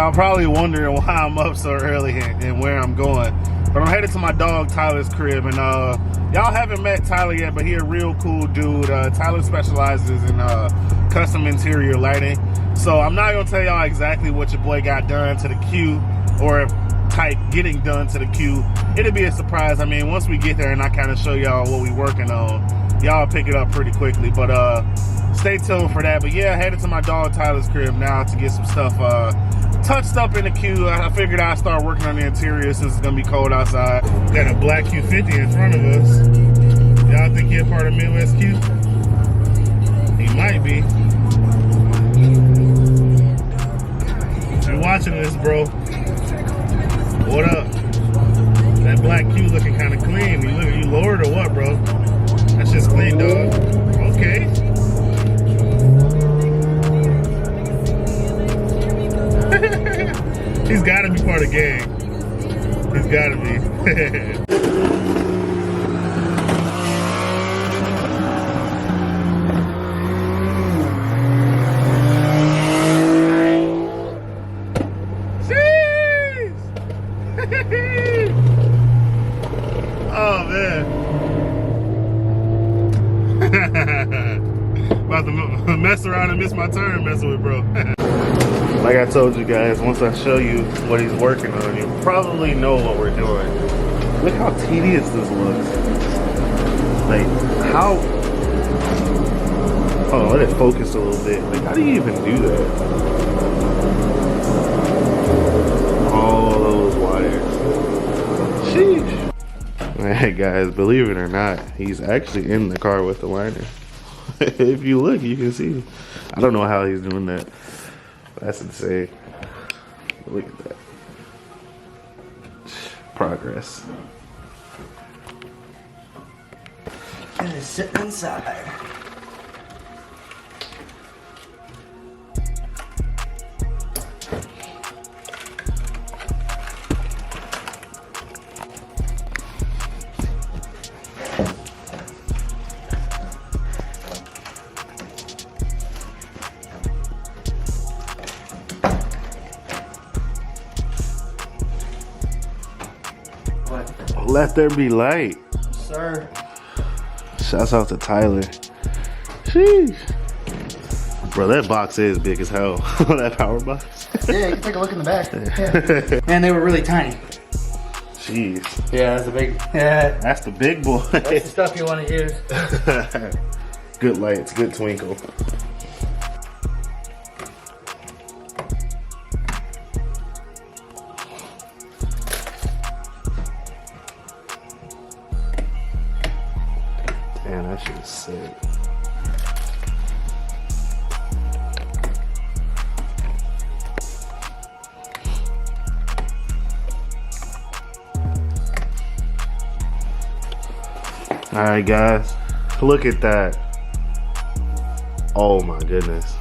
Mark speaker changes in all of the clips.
Speaker 1: Y'all probably wondering why I'm up so early and where I'm going. But I'm headed to my dog Tyler's crib, and y'all haven't met Tyler yet, but he a real cool dude. Tyler specializes in custom interior lighting. So I'm not gonna tell y'all exactly what your boy got done to the Q, or type getting done to the Q. It'll be a surprise. I mean, once we get there and I kind of show y'all what we working on, y'all pick it up pretty quickly. But stay tuned for that. But yeah, headed to my dog Tyler's crib now to get some stuff touched up in the Q. I figured I'd start working on the interior since it's gonna be cold outside. Got a black Q50 in front of us. Y'all think he a part of Midwest Q? He might be. If you're watching this, bro, what up? That black Q looking kind of clean. You lowered or what, bro? That's just clean, dog. Okay. He's got to be part of the gang. He's got to be. Oh, man. About to mess around and miss my turn messing with bro. Like I told you guys, once I show you what he's working on, you probably know what we're doing. Look how tedious this looks. Like, how... Oh, let it focus a little bit. Like, how do you even do that? All those wires. Sheesh. Hey guys, believe it or not, he's actually in the car with the liner. If you look, you can see. I don't know how he's doing that. That's insane. Look at that. Progress.
Speaker 2: And it's sitting inside.
Speaker 1: Let there be light.
Speaker 2: Sir.
Speaker 1: Shouts out to Tyler. Sheesh. Bro, that box is big as hell. That power box.
Speaker 2: Yeah, you can take a look in the back. Yeah. And they were really tiny.
Speaker 1: Jeez.
Speaker 2: Yeah, that's a big. Yeah.
Speaker 1: That's the big boy.
Speaker 2: That's the stuff you want to use.
Speaker 1: Good lights, good twinkle. Man, that shit is sick. All right, guys, look at that. Oh my goodness.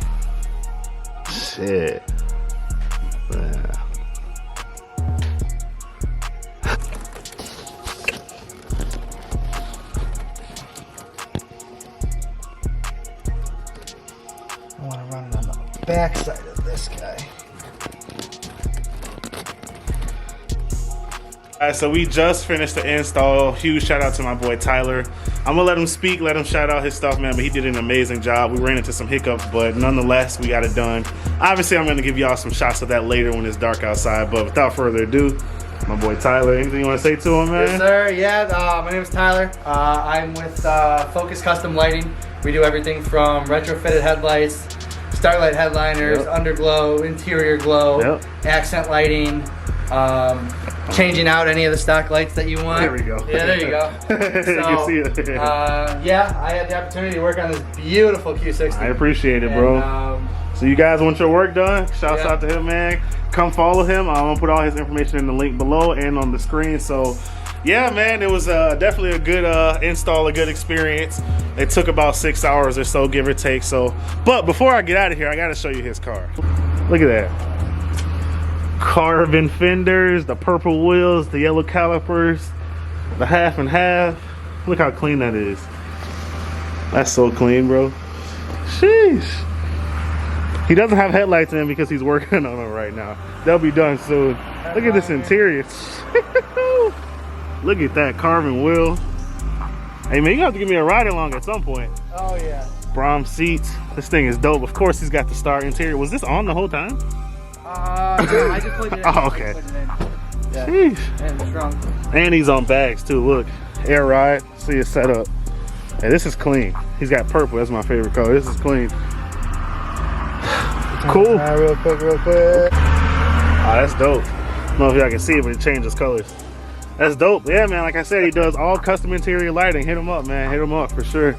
Speaker 1: Shit. Yeah.
Speaker 2: I want to run it on the back side of this guy.
Speaker 1: Alright, so we just finished the install. Huge shout out to my boy Tyler. I'm gonna let him speak, let him shout out his stuff, man, but he did an amazing job. We ran into some hiccups, but nonetheless, we got it done. Obviously, I'm gonna give y'all some shots of that later when it's dark outside, but without further ado, my boy Tyler, anything you wanna say to him, man?
Speaker 2: Yes, sir. Yeah, my name is Tyler. I'm with Focus Custom Lighting. We do everything from retrofitted headlights, starlight headliners,
Speaker 1: Yep.
Speaker 2: underglow, interior glow,
Speaker 1: Yep.
Speaker 2: accent lighting, changing out any of the stock lights that you want.
Speaker 1: There we go.
Speaker 2: Yeah, there you go. So,
Speaker 1: You can see it.
Speaker 2: yeah, I had the opportunity to work on this beautiful Q60.
Speaker 1: I appreciate it, bro.
Speaker 2: And,
Speaker 1: so you guys want your work done? Shouts
Speaker 2: Yeah.
Speaker 1: out to him, man. Come follow him. I'm gonna put all his information in the link below and on the screen. So yeah, man, it was definitely a good install, a good experience. It took about 6 hours or so, give or take. So, but before I get out of here, I gotta show you his car. Look at that. Carbon fenders, the purple wheels, the yellow calipers, the half and half. Look how clean that is. That's so clean, bro. Sheesh. He doesn't have headlights in because he's working on them right now. They'll be done soon. Look at this interior. Look at that carbon wheel. Hey man, you have to give me a ride along at some point.
Speaker 2: Oh yeah.
Speaker 1: Brom seats. This thing is dope. Of course, he's got the star interior. Was this on the whole time?
Speaker 2: No, I just put it in.
Speaker 1: Oh, okay.
Speaker 2: Yeah.
Speaker 1: Sheesh.
Speaker 2: And it's strong. And
Speaker 1: he's on bags too. Look, air ride. See his setup. Hey, this is clean. He's got purple. That's my favorite color. This is clean. Cool.
Speaker 2: Real quick.
Speaker 1: Oh, that's dope. I don't know if y'all can see it, but it changes colors. That's dope. Yeah, man. Like I said, he does all custom interior lighting. Hit him up, man. Hit him up for sure.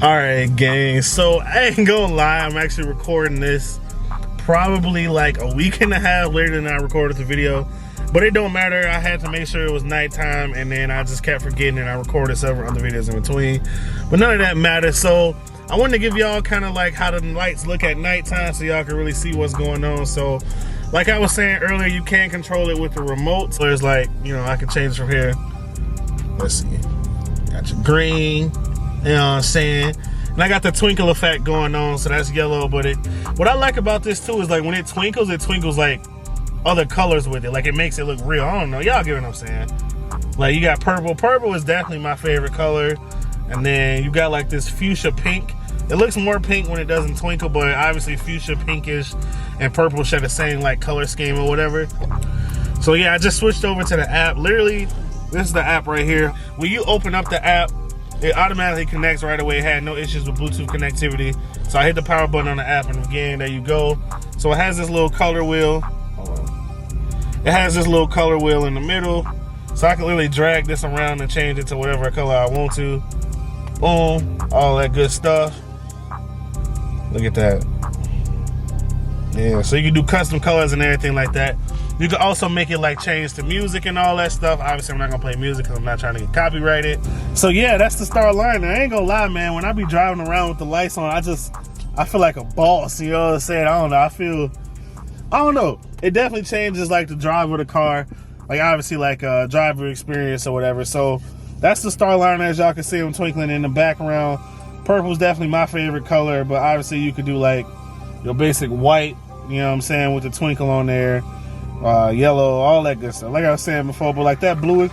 Speaker 1: All right, gang. So I ain't gonna lie. I'm actually recording this probably like a week and a half later than I recorded the video. But it don't matter. I had to make sure it was nighttime, and then I just kept forgetting, and I recorded several other videos in between. But none of that matters. So I wanted to give y'all kind of like how the lights look at nighttime so y'all can really see what's going on. So like I was saying earlier, you can control it with the remote. So there's like, you know, I can change from here. Let's see. Got your green, you know what I'm saying? And I got the twinkle effect going on, so that's yellow. But what I like about this too is like when it twinkles like other colors with it. Like it makes it look real. I don't know, y'all get what I'm saying? Like you got purple. Purple is definitely my favorite color. And then you got like this fuchsia pink. It looks more pink when it doesn't twinkle, but obviously fuchsia, pinkish, and purple share the same like color scheme or whatever. So yeah, I just switched over to the app. Literally, this is the app right here. When you open up the app, it automatically connects right away. It had no issues with Bluetooth connectivity. So I hit the power button on the app, and again, there you go. So it has this little color wheel. It has this little color wheel in the middle. So I can literally drag this around and change it to whatever color I want to. Boom, all that good stuff. Look at that. Yeah, so you can do custom colors and everything like that. You can also make it like change to music and all that stuff. Obviously, I'm not gonna play music because I'm not trying to get copyrighted. So yeah, that's the Star Line. I ain't gonna lie, man. When I be driving around with the lights on, I feel like a boss. You know what I'm saying? I don't know. I don't know. It definitely changes like the drive of the car. Like obviously like driver experience or whatever. So that's the Star Line. As y'all can see, I'm twinkling in the background. Purple's definitely my favorite color, but obviously you could do like your basic white, you know what I'm saying, with the twinkle on there, yellow, all that good stuff. Like I was saying before, but like that bluish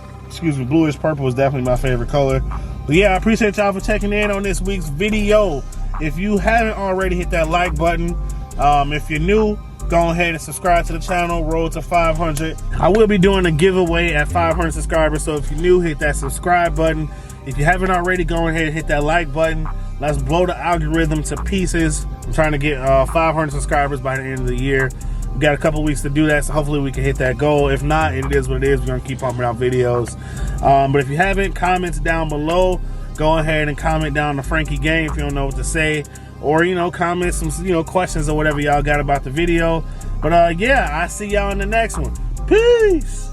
Speaker 1: purple is definitely my favorite color. But yeah, I appreciate y'all for checking in on this week's video. If you haven't already, hit that like button. If you're new, go ahead and subscribe to the channel. Road to 500. I will be doing a giveaway at 500 subscribers, so if you're new, hit that subscribe button. If you haven't already, go ahead and hit that like button. Let's blow the algorithm to pieces. I'm trying to get 500 subscribers by the end of the year. We got a couple weeks to do that, so hopefully we can hit that goal. If not, it is what it is. We're gonna keep pumping out videos. But if you haven't, comments down below. Go ahead and comment down the Franky Gang if you don't know what to say, or comment some questions or whatever y'all got about the video. But yeah, I see y'all in the next one. Peace.